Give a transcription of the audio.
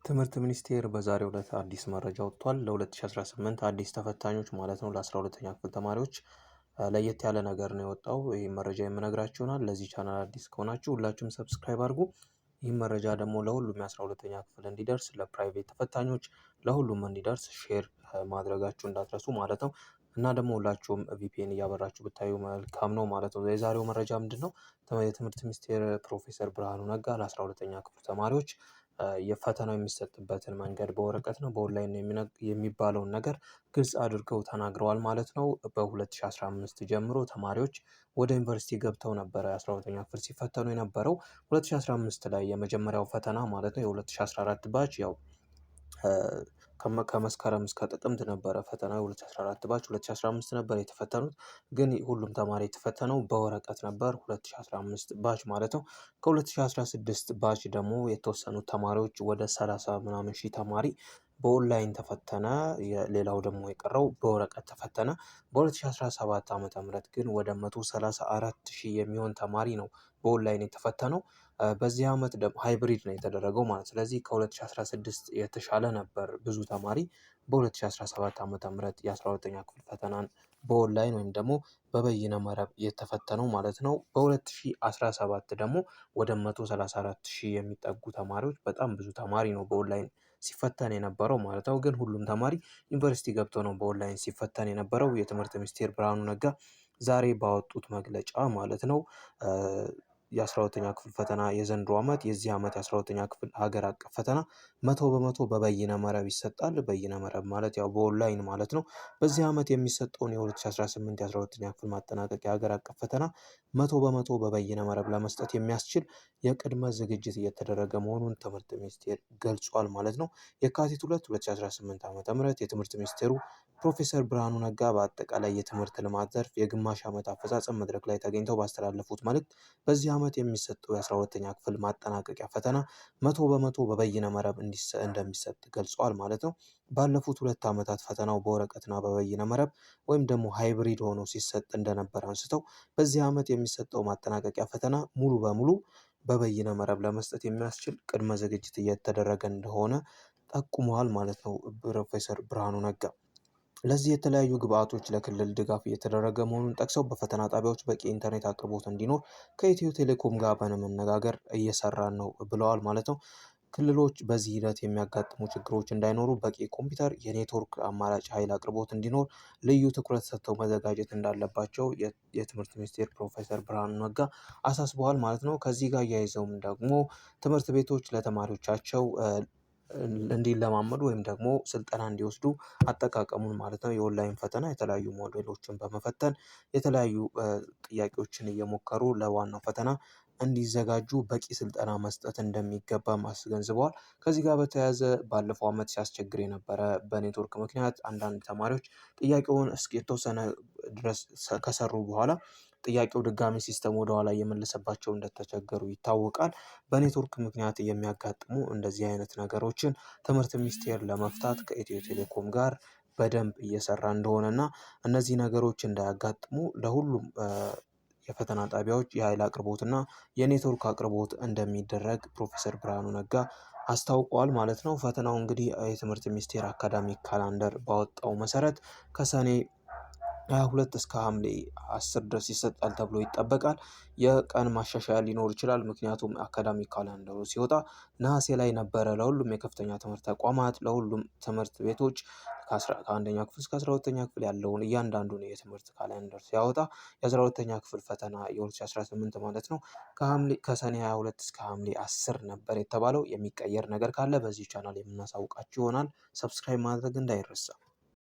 ትምህርት ሚኒስቴር በዛሬው ዕለት አዲስ መረጃ ወጥቷል። ለ2018 አዲስ ተፈታኞች ማለት ነው ለ12ኛ ክፍል ተማሪዎች ለየት ያለ ነገር ነው የወጣው። ይህ መረጃ የምነግራችሁ ይሆናል። ለዚህ ቻናል አዲስ ከሆናችሁ ሁላችሁም ሰብስክራይብ አድርጉ። ይህ መረጃ ደግሞ ለሁሉም የ12ኛ ክፍል እንዲደርስ ለፕራይቬት ተፈታኞች ለሁሉም እንዲደርስ ሼር ማድረጋችሁ እንዳትረሱ ማለት ነው። እና ደግሞ ሁላችሁም ቪፒኤን እያበራችሁ ብታዩ መልካም ነው ማለት ነው። የዛሬው መረጃ ምንድን ነው? የትምህርት ሚኒስቴር ፕሮፌሰር ብርሃኑ ነጋ ለ12ኛ ክፍል ተማሪዎች የፈተናው የሚሰጥበትን መንገድ በወረቀት ነው በኦንላይን የሚባለውን ነገር ግልጽ አድርገው ተናግረዋል ማለት ነው። በ2015 ጀምሮ ተማሪዎች ወደ ዩኒቨርሲቲ ገብተው ነበረ 12ኛ ክፍል ሲፈተኑ የነበረው 2015 ላይ የመጀመሪያው ፈተና ማለት ነው። የ2014 ባች ያው ከመስከረም እስከ ጥቅምት ነበረ ፈተና 2014 ባች 2015 ነበር የተፈተኑት። ግን ሁሉም ተማሪ የተፈተነው በወረቀት ነበር 2015 ባች ማለት ነው። ከ2016 ባች ደግሞ የተወሰኑት ተማሪዎች ወደ 30 ምናምን ሺህ ተማሪ በኦንላይን ተፈተነ። ሌላው ደግሞ የቀረው በወረቀት ተፈተነ። በ2017 ዓ.ም ግን ወደ 134 ሺህ የሚሆን ተማሪ ነው በኦንላይን የተፈተነው። በዚህ ዓመት ደግሞ ሃይብሪድ ነው የተደረገው ማለት። ስለዚህ ከ2016 የተሻለ ነበር ብዙ ተማሪ በ2017 ዓ.ም የ12ኛ ክፍል ፈተናን በኦንላይን ወይም ደግሞ በበይነ መረብ የተፈተነው ማለት ነው። በ2017 ደግሞ ወደ 134 ሺህ የሚጠጉ ተማሪዎች በጣም ብዙ ተማሪ ነው በኦንላይን ሲፈተን የነበረው ማለት ነው። ግን ሁሉም ተማሪ ዩኒቨርሲቲ ገብቶ ነው በኦንላይን ሲፈተን የነበረው። የትምህርት ሚኒስቴር ብርሃኑ ነጋ ዛሬ ባወጡት መግለጫ ማለት ነው የ12ኛ ክፍል ፈተና የዘንድሮ ዓመት የዚህ ዓመት የ12ኛ ክፍል ሀገር አቀፍ ፈተና 100% በበይነ መረብ ይሰጣል። በይነ መረብ ማለት ያው በኦንላይን ማለት ነው። በዚህ ዓመት የሚሰጠውን የ2018 የ12ኛ ክፍል ማጠናቀቂያ ሀገር አቀፍ ፈተና 100% በበይነ መረብ ለመስጠት የሚያስችል የቅድመ ዝግጅት እየተደረገ መሆኑን ትምህርት ሚኒስቴር ገልጿል ማለት ነው። የካቲት 2 2018 ዓ.ም የትምህርት ሚኒስቴሩ ፕሮፌሰር ብርሃኑ ነጋ በአጠቃላይ የትምህርት ልማት ዘርፍ የግማሽ ዓመት አፈጻጸም መድረክ ላይ ተገኝተው ባስተላለፉት መልእክት በዚህ ዓመት የሚሰጠው የ12ኛ ክፍል ማጠናቀቂያ ፈተና 100% በበይነ መረብ እንደሚሰጥ ገልጿል ማለት ነው። ባለፉት 2 ዓመታት ፈተናው በወረቀትና በበይነ መረብ ወይም ደግሞ ሃይብሪድ ሆኖ ሲሰጥ እንደነበር አንስተው በዚህ ዓመት የሚሰጠው ማጠናቀቂያ ፈተና ሙሉ በሙሉ በበይነ መረብ ለመስጠት የሚያስችል ቅድመ ዝግጅት እየተደረገ እንደሆነ ጠቁመዋል ማለት ነው ፕሮፌሰር ብርሃኑ ነጋ። ለዚህ የተለያዩ ግብአቶች ለክልል ድጋፍ እየተደረገ መሆኑን ጠቅሰው በፈተና ጣቢያዎች በቂ ኢንተርኔት አቅርቦት እንዲኖር ከኢትዮ ቴሌኮም ጋር በመነጋገር እየሰራን ነው ብለዋል ማለት ነው። ክልሎች በዚህ ሂደት የሚያጋጥሙ ችግሮች እንዳይኖሩ በቂ ኮምፒውተር፣ የኔትወርክ አማራጭ ኃይል አቅርቦት እንዲኖር ልዩ ትኩረት ሰጥተው መዘጋጀት እንዳለባቸው የትምህርት ሚኒስቴር ፕሮፌሰር ብርሃኑ ነጋ አሳስበዋል ማለት ነው። ከዚህ ጋር እያይዘውም ደግሞ ትምህርት ቤቶች ለተማሪዎቻቸው እንዲለማመዱ ወይም ደግሞ ስልጠና እንዲወስዱ አጠቃቀሙን ማለት ነው የኦንላይን ፈተና የተለያዩ ሞዴሎችን በመፈተን የተለያዩ ጥያቄዎችን እየሞከሩ ለዋናው ፈተና እንዲዘጋጁ በቂ ስልጠና መስጠት እንደሚገባ አስገንዝበዋል። ከዚህ ጋር በተያያዘ ባለፈው ዓመት ሲያስቸግር የነበረ በኔትወርክ ምክንያት አንዳንድ ተማሪዎች ጥያቄውን እስኪ የተወሰነ ድረስ ከሰሩ በኋላ ጥያቄው ድጋሚ ሲስተም ወደኋላ እየመለሰባቸው እንደተቸገሩ ይታወቃል። በኔትወርክ ምክንያት የሚያጋጥሙ እንደዚህ አይነት ነገሮችን ትምህርት ሚኒስቴር ለመፍታት ከኢትዮ ቴሌኮም ጋር በደንብ እየሰራ እንደሆነና እነዚህ ነገሮች እንዳያጋጥሙ ለሁሉም የፈተና ጣቢያዎች የኃይል አቅርቦት እና የኔትወርክ አቅርቦት እንደሚደረግ ፕሮፌሰር ብርሃኑ ነጋ አስታውቀዋል ማለት ነው። ፈተናው እንግዲህ የትምህርት ሚኒስቴር አካዳሚክ ካላንደር ባወጣው መሰረት ከሰኔ 22 እስከ ሐምሌ 10 ድረስ ይሰጣል ተብሎ ይጠበቃል። የቀን ማሻሻያ ሊኖር ይችላል። ምክንያቱም አካዳሚክ ካላንደሩ ሲወጣ ነሐሴ ላይ ነበረ ለሁሉም የከፍተኛ ትምህርት ተቋማት ለሁሉም ትምህርት ቤቶች ከአንደኛ ክፍል እስከ 12ኛ ክፍል ያለውን እያንዳንዱን የትምህርት ካላንደር ሲያወጣ የ12ኛ ክፍል ፈተና የ2018 ማለት ነው ከሰኔ 22 እስከ ሐምሌ 10 ነበር የተባለው። የሚቀየር ነገር ካለ በዚህ ቻናል የምናሳውቃችሁ ይሆናል። ሰብስክራይብ ማድረግ እንዳይረሳ።